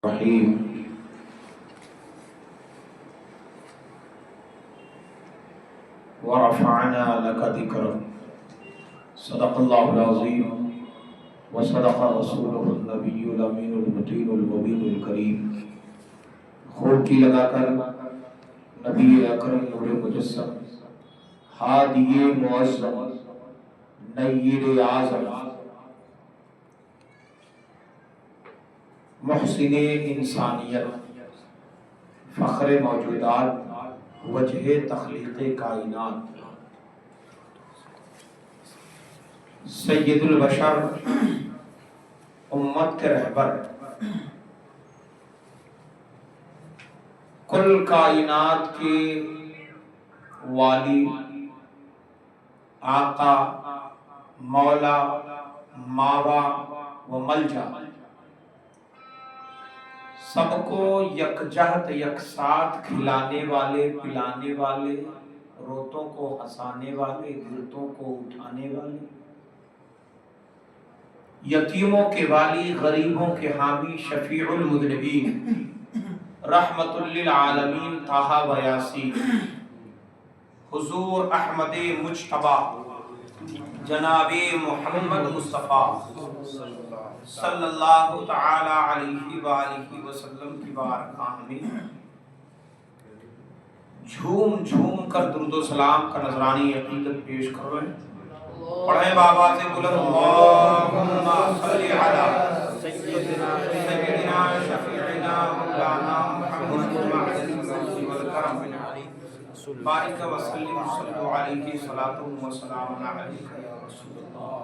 الرحیم ورفعنا لك ذکرک صدق اللہ العظیم وصدق رسولہ النبی الامین المتین المبین الکریم. خوب کی لگا کر نبی اکرم نور مجسم ہادی معظم نیر اعظم محسن انسانیت فخر موجودات وجہ تخلیق کائنات سید البشر امت کے رہبر کل کائنات کے والی آقا مولا ماوا و ملجا سب کو یکجہت یکساتھ کھلانے والے پلانے والے روتوں کو ہنسانے والے گرتوں کو اٹھانے والے یتیموں کے والی غریبوں کے حامی شفیع المذنبین رحمت للعالمین طہ و یاسین حضور احمد مجتبی جناب محمد مصطفیٰ صلی اللہ تعالی علیہ وآلہ وسلم کی بارگاہ میں جھوم جھوم کر درود و سلام کا نذرانی عقیدت پیش کرو. پڑھیں بابا سے بلند اللہم صلی علی سیدنا شفیعنا مولانا محمد والکرم بارک وسلم صلی علیہ صلاۃ و سلام علیک یا رسول اللہ.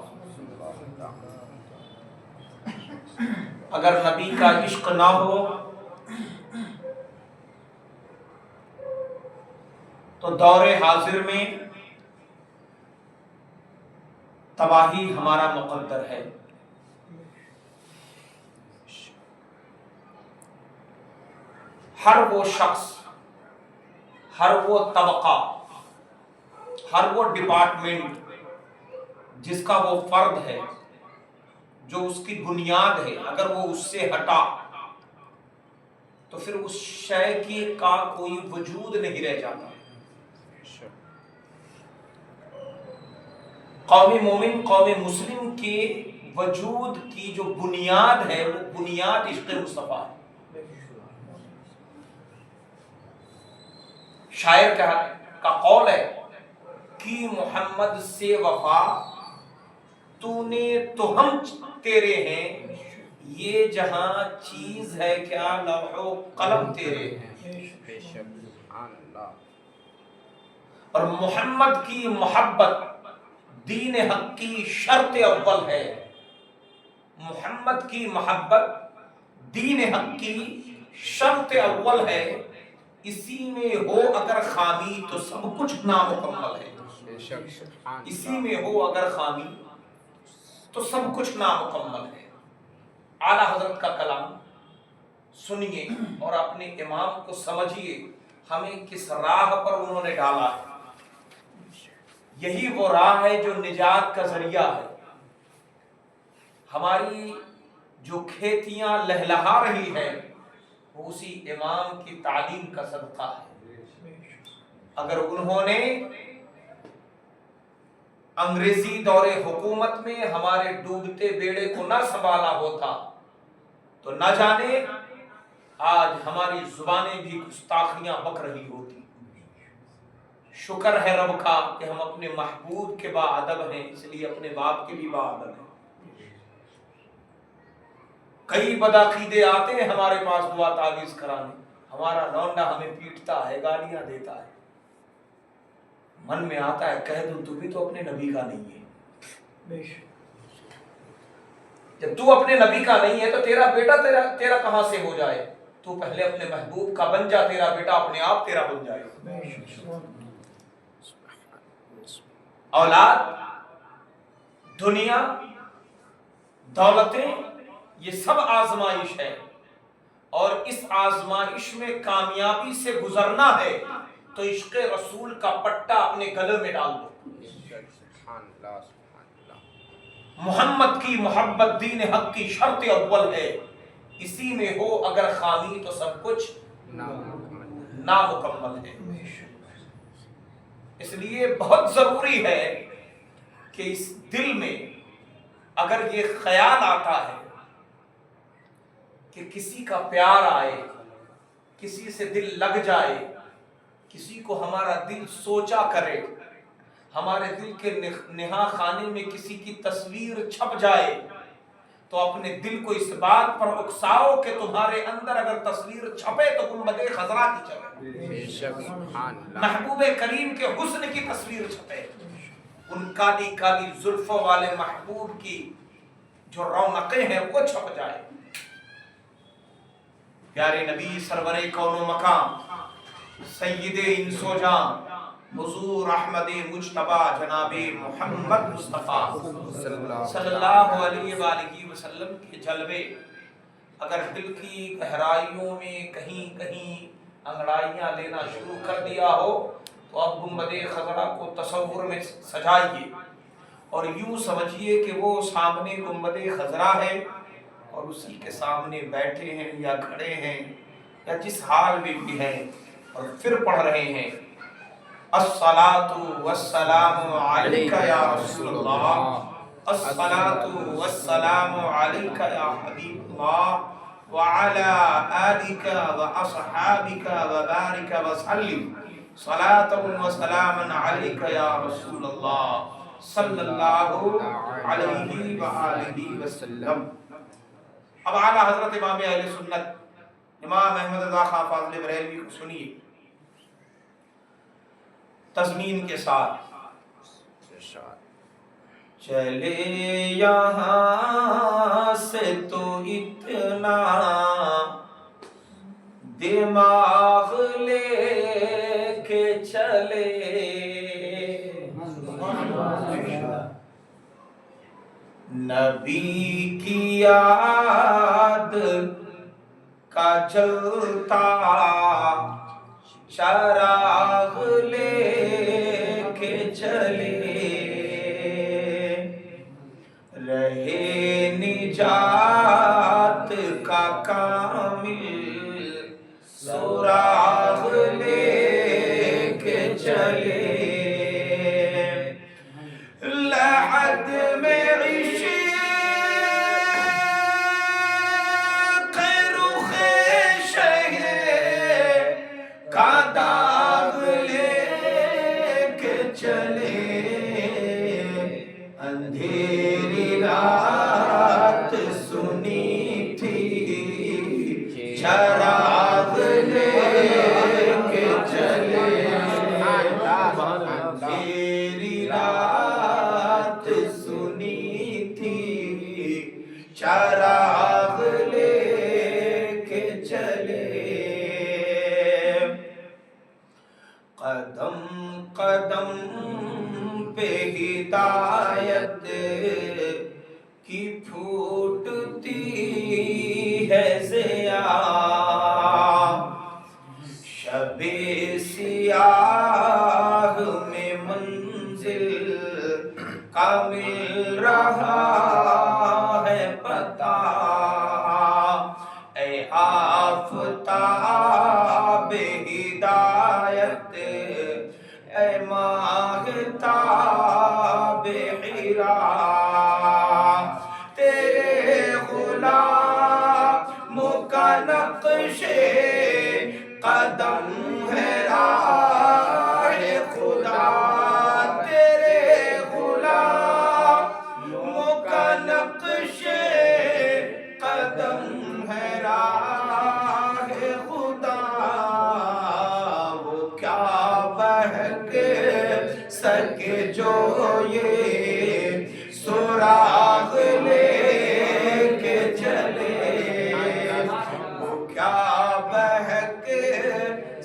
اگر نبی کا عشق نہ ہو تو دور حاضر میں تباہی ہمارا مقدر ہے. ہر وہ شخص، ہر وہ طبقہ، ہر وہ ڈپارٹمنٹ جس کا وہ فرد ہے، جو اس کی بنیاد ہے، اگر وہ اس سے ہٹا تو پھر اس شے کی کا کوئی وجود نہیں رہ جاتا. قوم مومن، قوم مسلم کے وجود کی جو بنیاد ہے وہ بنیاد عشق مصطفیٰ ہے. شاعر کا قول ہے کہ محمد سے وفا تو نے تو ہم تیرے ہیں، یہ جہاں چیز ہے کیا لوح و قلم تیرے ہیں. اور محمد کی محبت دین حق کی شرط اول ہے. محمد کی محبت دین حق کی شرط اول ہے. اسی میں ہو اگر خامی تو سب کچھ نامکمل ہے. اسی میں ہو اگر خامی تو سب کچھ نامکمل ہے. اعلیٰ حضرت کا کلام سنیے اور اپنے امام کو سمجھیے ہمیں کس راہ پر انہوں نے ڈالا ہے. یہی وہ راہ ہے جو نجات کا ذریعہ ہے. ہماری جو کھیتیاں لہلہا رہی ہے وہ اسی امام کی تعلیم کا صدقہ ہے. اگر انہوں نے انگریزی دور حکومت میں ہمارے ڈوبتے بیڑے کو نہ سنبھالا ہوتا تو نہ جانے آج ہماری زبانیں بھی گستاخیاں بک رہی ہوتی. شکر ہے رب کا کہ ہم اپنے محبوب کے باادب ہیں، اس لیے اپنے باپ کے بھی باادب ہیں. کئی بدعقیدے آتے ہیں ہمارے پاس دعا تعویذ کرانے، ہمارا لونڈا ہمیں پیٹتا ہے، گالیاں دیتا ہے. من میں آتا ہے کہہ دوں تو بھی تو اپنے نبی کا نہیں ہے. جب تو اپنے نبی کا نہیں ہے تو تیرا بیٹا تیرا کہاں سے ہو جائے. تو پہلے اپنے محبوب کا بن جا، تیرا بیٹا اپنے آپ تیرا بن جائے. اولاد، دنیا، دولتیں، یہ سب آزمائش ہے، اور اس آزمائش میں کامیابی سے گزرنا ہے تو عشق رسول کا پٹا اپنے گلے میں ڈال دو. محمد کی محبت دین حق کی شرط اول ہے. اسی میں ہو اگر خامی تو سب کچھ نامکمل ہے۔ اس لیے بہت ضروری ہے کہ اس دل میں اگر یہ خیال آتا ہے کہ کسی کا پیار آئے، کسی سے دل لگ جائے، کسی کو ہمارا دل سوچا کرے، ہمارے دل کے نہا خانے میں کسی کی تصویر چھپ جائے، تو اپنے دل کو اس بات پر اکساؤ کہ تمہارے اندر اگر تصویر چھپے تو گنبد خضرا کی چھپے، محبوب کریم کے حسن کی تصویر چھپے، ان کالی کالی زلفوں والے محبوب کی جو رونقیں ہیں وہ چھپ جائے۔ پیارے نبی سرور کون و مقام سید انس و جان حضور احمد مجتبی جناب محمد مصطفیٰ صلی اللہ علیہ وآلہ وسلم کے جلوے اگر دل کی گہرائیوں میں کہیں کہیں انگڑائیاں لینا شروع کر دیا ہو تو اب گنبد خضرا کو تصور میں سجائیے اور یوں سمجھیے کہ وہ سامنے گنبد خضرا ہے اور اسی کے سامنے بیٹھے ہیں یا کھڑے ہیں یا جس حال میں بھی ہیں، اور پھر پڑھ رہے ہیں الصلاۃ والسلام علیک یا رسول اللہ، الصلاۃ والسلام علیک یا حبیب اللہ وعلی آلک واصحابک وبارک وسلم صلاۃ وسلام علیک یا رسول اللہ صلی اللہ علیہ وآلہ وسلم۔ اب اعلیٰ حضرت امام اہل سنت امام احمد رضا خان فاضل بریلوی کو سنیے تضمین کے ساتھ۔ چلے یہاں سے تو اتنا دماغ لے کے چلے، نبی کی یاد کا جلتا چراغ لے کے چلے، رہے نجات کا کامل سراغ لے کے چلے، لحد میں اندھیری رات سنی تھی چراغ لے کے چلے، اندھیری رات سنی تھی چراغ لے کے چلے، قدم قدم پہ ہدایت کی پھوٹتی ہے ضیا، شب سیاہ میں منزل کا مل رہا ہے پتہ، اے آفتاب ہدایت اے ماہتاب حرا، تیرے غلام کا نقش قدم ہے راہ خدا، تیرے غلام کا نقش قدم ہے راہ خدا، وہ کیا بہک سکے جو یہ سراغ لے کے چلے، وہ کیا بہک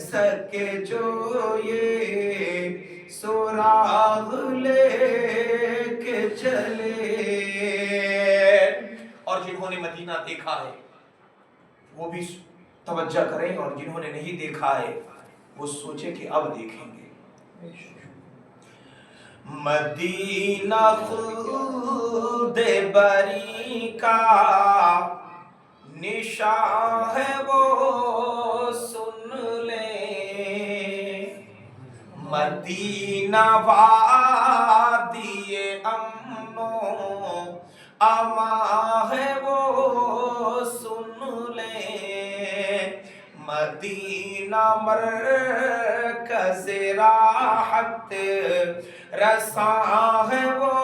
سکے جو یہ سراغ لے کے چلے۔ اور جنہوں نے مدینہ دیکھا ہے وہ بھی توجہ کریں، اور جنہوں نے نہیں دیکھا ہے وہ سوچے کہ اب دیکھیں گے۔ مدینہ خود بری کا نشاں ہے وہ سن لیں، مدینہ وادی امن و امان ہے وہ سن لیں، مدینہ مرکز راحت رساں ہے وہ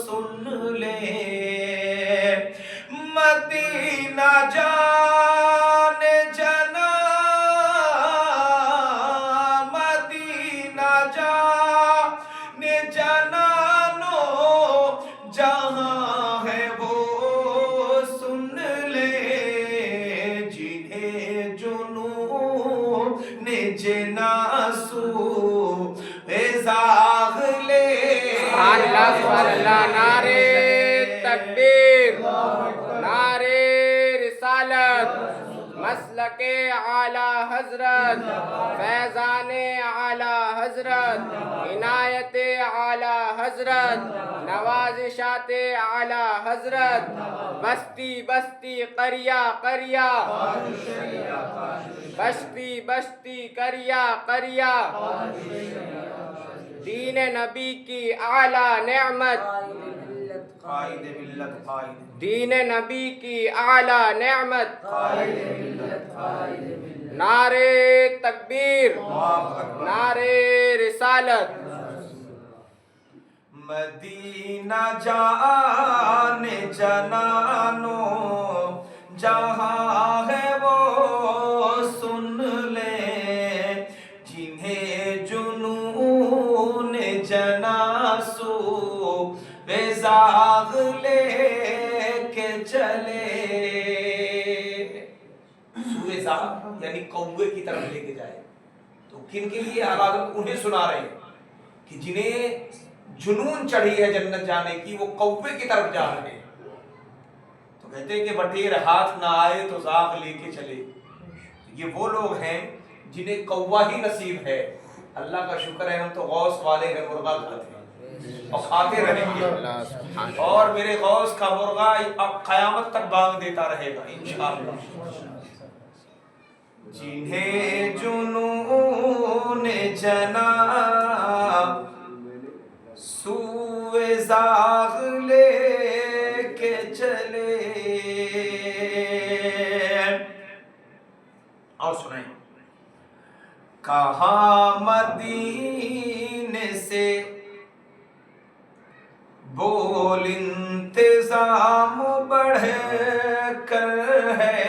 سن لیں، مدینہ جان جنا، مدینہ جان جنانو جہاں ہے وہ سن لے، جنہیں جنون جناسو زاغ لے۔ سبحان اللہ سبحان اللہ، نعرہ تکبیر، نعرہ رسالت، مسلک اعلی حضرت، فیضان اعلی حضرت، عنایت اعلی حضرت، نوازشات اعلی حضرت، بستی بستی قریہ قریہ، بستی بستی قریہ قریہ، دین نبی کی اعلی نعمت، قائد ملت قائد، دین نبی کی اعلی نعمت، نعرہ تکبیر، نعرہ رسالت۔ مدینہ جان جنانو جہاں ہے وہ سن لیں، جنہیں جنون جناسو زاغ لے کے چلے۔ سوئے زاغ یعنی کوے کی طرف لے کے جائے، تو کن کے لیے آواز انہیں سنا رہے ہیں کہ جنہیں جنون چڑھی ہے جنت جانے کی، وہ کوے کی طرف جا رہے ہیں۔ تو کہتے ہیں کہ بٹیر ہاتھ نہ آئے تو زاغ لے کے چلے۔ یہ وہ لوگ ہیں جنہیں کوا ہی نصیب ہے۔ اللہ کا شکر ہے ہم تو غوث والے ہیں، مرغا کھاتے ہیں اور کھاتے رہیں گے، اور میرے غوث کا مرغا اب قیامت تک بانگ دیتا رہے گا انشاءاللہ۔ جنہیں جنون جنا سوئے زاغ لے کے چلے۔ اور سنائیں، کہاں مدینے سے بول انتظام بڑھ کر ہے،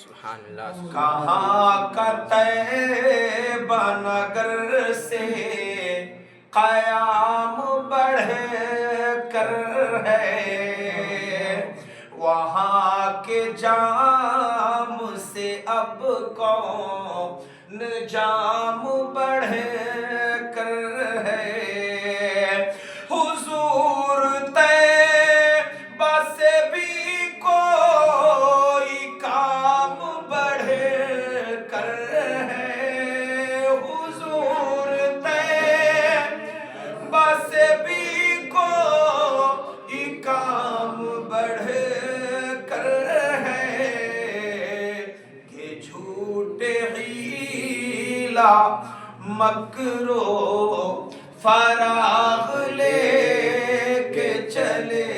سبحان اللہ، کہاں کا طیبہ نگر سے قیام بڑھ کر ہے، وہاں کے جام سے اب کون جام بڑھ کر ہے، حضور طیبہ سے بھی کوئی کام بڑھ کر ہے، حضور طیبہ سے بھی کوئی کام بڑھ کر ہے، کہ جھوٹے حیلہ مکرو فراغ لے کے چلے،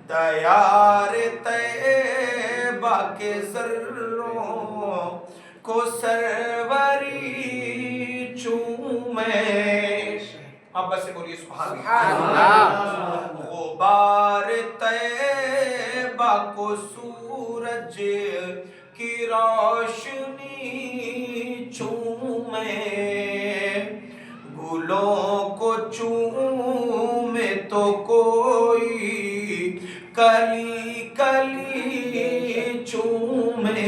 دیار طیبہ کے ذروں کو سروری چومے۔ اب بس سے بولیے سبحان اللہ۔ غبار طیبہ کو سورج کی روشنی چومے، گلوں کو چومے تو کوئی کلی کلی چومے،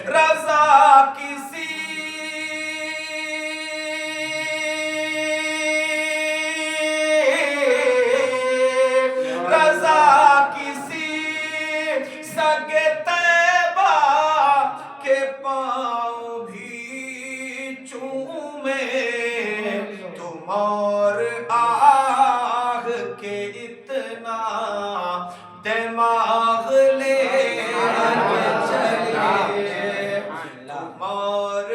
رضا کسی سگے طیبہ کے پاؤں بھی چومے، تم اور آہ کے اتنا دماغ لے کے چلے تمہار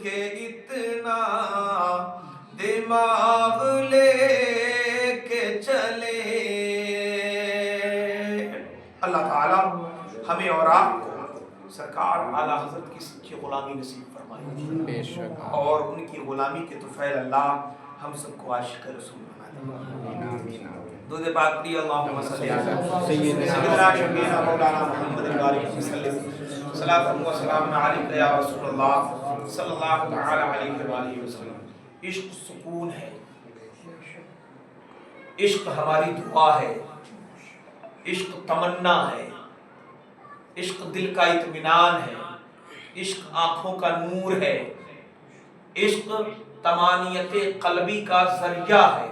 کے اتنا دماغ لے کے چلے۔ اللہ تعالیٰ ہمیں اور آپ کو سرکار اعلیٰ حضرت کی سچی غلامی نصیب فرمائے، بے شک اور ان کی غلامی کے طفیل اللہ ہم سب کو عاشق رسول بنا دے۔ دودھ پاک پڑھی اللہم صلی علی سیدنا شفیعنا مولانا محمد وآلہ وسلم، صلاۃ و سلام علیک یا رسول اللہ صلی اللہ تعالی علیہ وآلہ وسلم۔ عشق سکون ہے، عشق ہماری دعا ہے، عشق تمنا ہے، عشق دل کا اطمینان ہے، عشق آنکھوں کا نور ہے، عشق تمانیت قلبی کا ذریعہ ہے،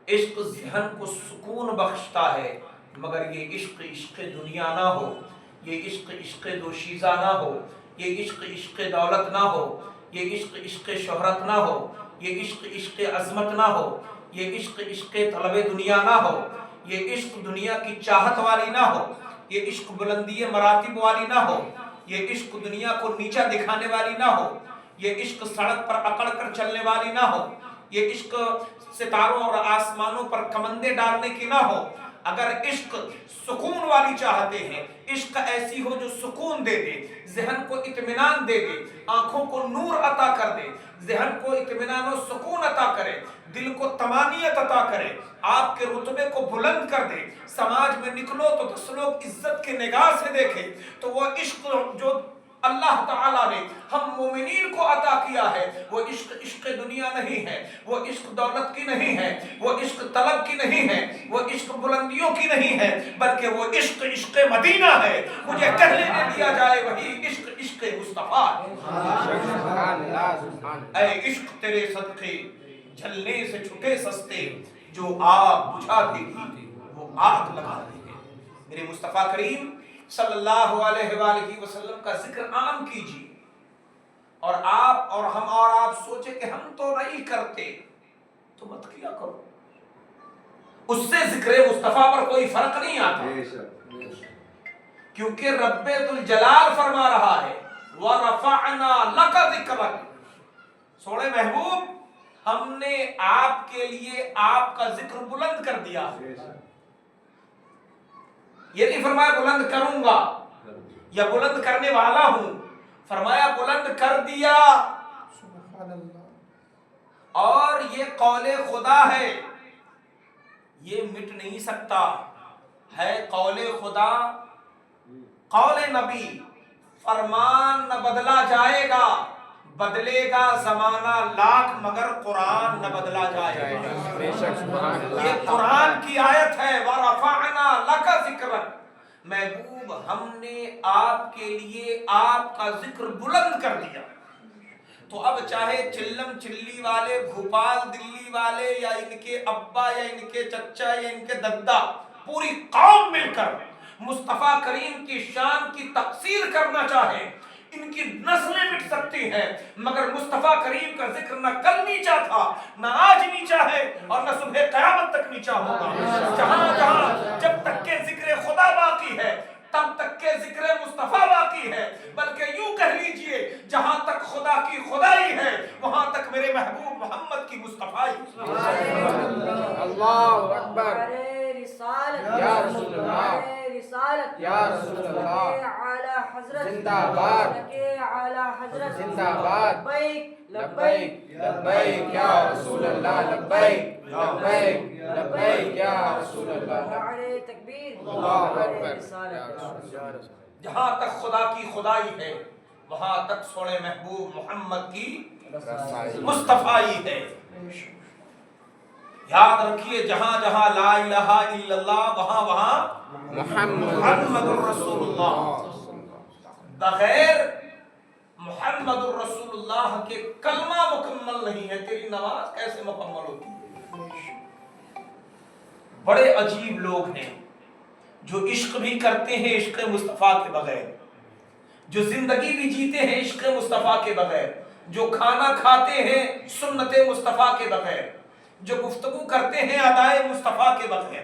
عشق ذہن کو سکون بخشتا ہے۔ مگر یہ عشق عشق دنیا نہ ہو، یہ عشق عشق دوشیزہ نہ ہو، یہ عشق عشق دولت نہ ہو، یہ عشق عشق شہرت نہ ہو، یہ عشق عشق عظمت نہ ہو، یہ عشق عشق طلب دنیا نہ ہو، یہ عشق دنیا کی چاہت والی نہ ہو، یہ عشق بلندی مراتب والی نہ ہو، یہ عشق دنیا کو نیچا دکھانے والی نہ ہو، یہ عشق سڑک پر اکڑ کر چلنے والی نہ ہو، یہ عشق ستاروں اور آسمانوں پر کمندے ڈالنے کی نہ ہو۔ اگر عشق سکون والی چاہتے ہیں، عشق ایسی ہو جو سکون دے دے، ذہن کو اطمینان دے دے، آنکھوں کو نور عطا کر دے، ذہن کو اطمینان و سکون عطا کرے، دل کو طمانینت عطا کرے، آپ کے رتبے کو بلند کر دے، سماج میں نکلو تو 10 لوگ عزت کے نگاہ سے دیکھیں، تو وہ عشق جو اللہ تعالیٰ نے ہم مومنین کو عطا کیا ہے، وہ عشق عشق دنیا نہیں ہے، وہ عشق دولت کی نہیں ہے، وہ عشق طلب کی نہیں ہے، وہ عشق بلندیوں کی نہیں ہے، بلکہ وہ عشق عشق مدینہ ہے۔ مجھے کہہ لینے دیا جائے وہی عشق عشق مصطفیٰ ہے۔ اے عشق تیرے صدقے جلنے سے چھٹے سستے، جو آگ بجھا دے گی وہ آگ لگا دے گی۔ میرے مصطفیٰ کریم صلی اللہ علیہ وآلہ وسلم کا ذکر عام کیجیے، اور آپ اور ہم اور آپ سوچے کہ ہم تو نہیں کرتے، تو مت کیا کرو، اس سے ذکر مصطفیٰ پر کوئی فرق نہیں آتا، کیونکہ رب ذوالجلال فرما رہا ہے وَرَفَعْنَا لَكَ ذِكْرَكَ، سوڑے محبوب ہم نے آپ کے لیے آپ کا ذکر بلند کر دیا۔ یہ نہیں فرمایا بلند کروں گا یا بلند کرنے والا ہوں، فرمایا بلند کر دیا۔ اور یہ قول خدا ہے، یہ مٹ نہیں سکتا، ہے قول خدا، قول نبی، فرمان نہ بدلا جائے گا، بدلے گا زمانہ لاکھ مگر قرآن نہ بدلا جائے گا۔ یہ قرآن کی آیت ہے وَرَفَعْنَا لَكَ ذِكْرَكَ، محبوب ہم نے آپ کے لیے آپ کا ذکر بلند کر دیا۔ تو اب چاہے چلم چلی والے، بھوپال دلی والے، یا ان کے ابا یا ان کے چچا یا ان کے دادا، پوری قوم مل کر مصطفیٰ کریم کی شان کی تقصیر کرنا چاہے، ان کی نسلیں مٹ سکتی ہیں، مگر مصطفیٰ کریم کا ذکر نہ کل نیچا تھا، نہ آج نیچا ہے، اور نہ صبح قیامت تک نیچا ہوگا۔ جہاں جہاں جب تک کہ ذکر خدا باقی ہے، تب تک کہ ذکر مصطفیٰ باقی ہے، بلکہ یوں کہہ لیجئے جہاں تک خدا کی خدائی ہے، وہاں تک میرے محبوب محمد کی مصطفیٰ۔ اللہ اکبر، رسالت یا رسول اللہ، رسالت یا رسول اللہ، اعلی حضرت زندہ باد، اعلی حضرت زندہ باد، لبیک لبیک لبیک یا رسول اللہ، لبیک لبیک لبیک یا رسول اللہ، نعرہ تکبیر، اللہ اکبر، نعرہ یا رسالت۔ رسول اللہ۔ جہاں تک خدا کی خدائی ہے، وہاں تک سوڑے محبوب محمد کی مصطفیٰ ہے۔ یاد رکھیے جہاں جہاں لا الہ الا اللہ، وہاں وہاں محمد الرسول اللہ۔ بغیر محمد الرسول اللہ کے کلمہ مکمل نہیں ہے، تیری نماز کیسے مکمل ہوتی ہے؟ بڑے عجیب لوگ ہیں جو عشق بھی کرتے ہیں عشق مصطفیٰ کے بغیر، جو زندگی بھی جیتے ہیں عشق مصطفیٰ کے بغیر، جو کھانا کھاتے ہیں سنت مصطفیٰ کے بغیر، جو گفتگو کرتے ہیں ادائے مصطفیٰ کے بغیر،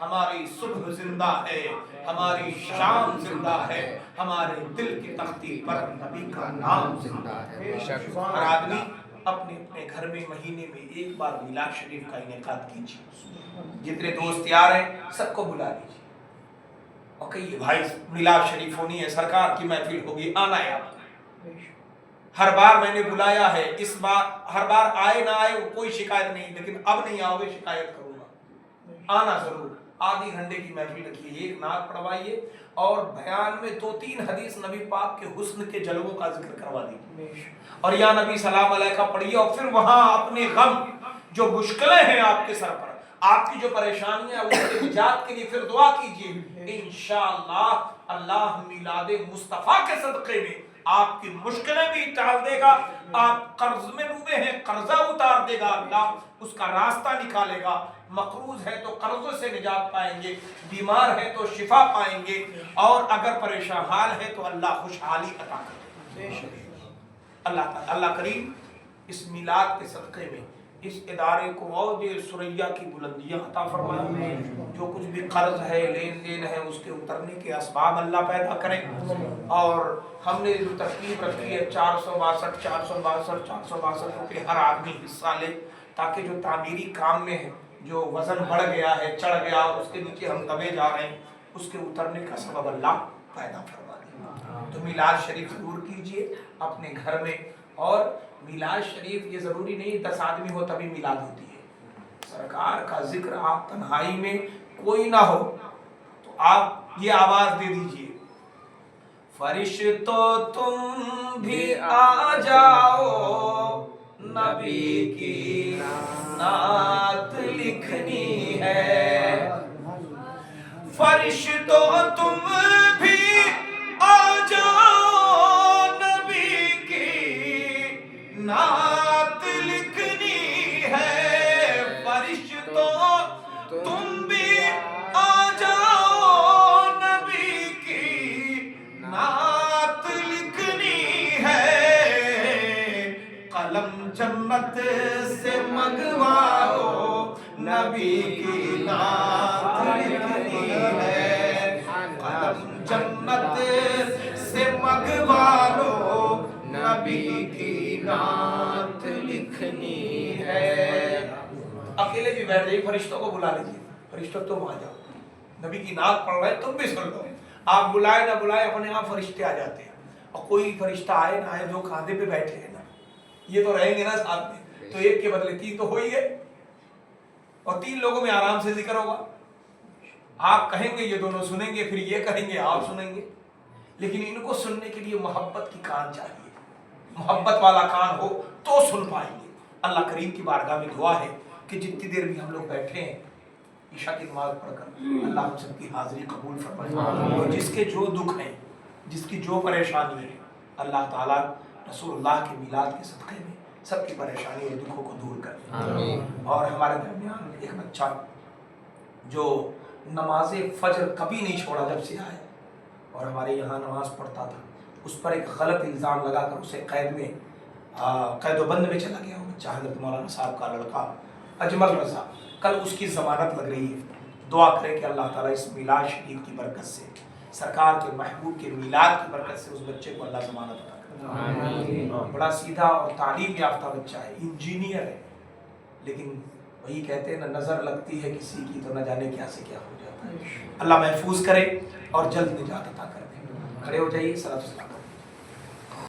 ہماری صبح زندہ ہے، ہماری شام زندہ ہے، ہمارے دل کی تختی پر نبی کا نام زندہ ہے۔ بے شک۔ ہر آدمی اپنے اپنے گھر میں مہینے میں ایک بار میلاد شریف کا انعقاد کیجیے، جتنے دوست یار ہیں سب کو بلا لیجیے اور کہیے بھائی میلاد شریف ہونی ہے، سرکار کی محفل ہوگی، آنا ہے آپ کو۔ ہر بار میں نے بلایا ہے، اس بار ہر بار آئے نہ آئے کوئی شکایت نہیں، لیکن اب نہیں آؤ گے شکایت کروں گا، آنا ضرور۔ آدھی گھنٹے کی محفل رکھیے، ایک نعت پڑھوائیے اور بیان میں 2-3 حدیث نبی پاک کے حسن کے جلووں کا ذکر کروا دیجیے اور یا نبی سلام علیکہ پڑھیے، اور پھر وہاں اپنے غم جو مشکلیں ہیں آپ کے سر پر، آپ کی جو پریشانیاں اس کے نجات کے لیے پھر دعا کیجیے۔ انشاءاللہ اللہ میلاد مصطفیٰ کے صدقے میں آپ کی مشکلیں بھی ٹال دے گا، آپ قرض میں ڈوبے ہیں قرضہ اتار دے گا، اللہ اس کا راستہ نکالے گا، مقروض ہے تو قرضوں سے نجات پائیں گے، بیمار ہے تو شفا پائیں گے، اور اگر پریشان حال ہے تو اللہ خوشحالی عطا کرے گا۔ اللہ کریم اس میلاد کے صدقے میں اس ادارے کو اور سریا کی بلندیاں عطا فرمائے، جو کچھ بھی قرض ہے لین دین ہے اس کے اترنے کے اسباب اللہ پیدا کرے، اور ہم نے جو ترتیب رکھی ہے 462 روپے ہر آدمی حصہ لے، تاکہ جو تعمیری کام میں ہے جو وزن بڑھ گیا ہے چڑھ گیا اس کے نیچے ہم دبے جا رہے ہیں اس کے اترنے کا سبب اللہ پیدا فرما دے۔ تو میلاد شریف ضرور کیجئے اپنے گھر میں، اور میلاد شریف یہ ضروری نہیں 10 آدمی ہو تبھی میلاد ہوتی ہے، سرکار کا ذکر آپ تنہائی میں کوئی نہ ہو تو آپ یہ آواز دے دیجئے، فرشتوں تم بھی آ جاؤ نبی کی نعت لکھنی ہے، فرشتوں تم بھی آ جاؤ نبی کی نعت لکھنی ہے، فرشتوں تم بھی آ جاؤ نبی کی نعت لکھنی ہے، قلم جنت سے منگواؤ نبی کی نعت لکھنی ہے، قلم جنت سے منگوا لو نبی کی نعت لکھنی ہے۔ اکیلے بھی بیٹھ جائیے، فرشتوں کو بلا لیجیے، فرشتوں تم آ جاؤ، نبی کی نعت پڑھ رہے تم بھی سن لو، آپ بلائے نہ بلائے اپنے آپ فرشتے آ جاتے ہیں، اور کوئی فرشتہ آئے نہ آئے جو کاندھے پہ بیٹھے ہیں نا یہ تو رہیں گے نا ساتھ میں، تو ایک کے بدلے 3 تو ہو ہی گئے، اور 3 لوگوں میں آرام سے ذکر ہوگا، آپ کہیں گے یہ دونوں سنیں گے، پھر یہ کہیں گے آپ سنیں گے، لیکن ان کو سننے کے لیے محبت کی کان چاہیے، محبت والا کان ہو تو سن پائیں گے۔ اللہ کریم کی بارگاہ میں دعا ہے کہ جتنی دیر بھی ہم لوگ بیٹھے ہیں عشاء کی نماز پڑھ کر اللہ ہم سب کی حاضری قبول فرمائے، اور جس کے جو دکھ ہیں جس کی جو پریشانی ہے اللہ تعالیٰ رسول اللہ کے میلاد کے صدقے میں سب کی پریشانی اور دکھوں کو دور کرے۔ اور ہمارے درمیان ایک بچہ جو نماز فجر کبھی نہیں چھوڑا جب سے آئے اور ہمارے یہاں نماز پڑھتا تھا، اس پر ایک غلط الزام لگا کر اسے قید و بند میں چلا گیا وہ بچہ، حضرت مولانا صاحب کا لڑکا اجمل رضا، کل اس کی ضمانت لگ رہی ہے، دعا کرے کہ اللہ تعالیٰ اس میلاد شریف کی برکت سے، سرکار کے محبوب کے میلاد کی برکت سے اس بچے کو اللہ ضمانت عطا کرے۔ بڑا سیدھا اور تعلیم یافتہ بچہ ہے، انجینئر ہے، لیکن وہی کہتے ہیں نہ نظر لگتی ہے کسی کی تو نہ جانے کیا سے کیا ہو جاتا ہے۔ اللہ محفوظ کرے اور جلد نجات عطا کر دے۔ کھڑے ہو جائیے، صلاۃ والسلام۔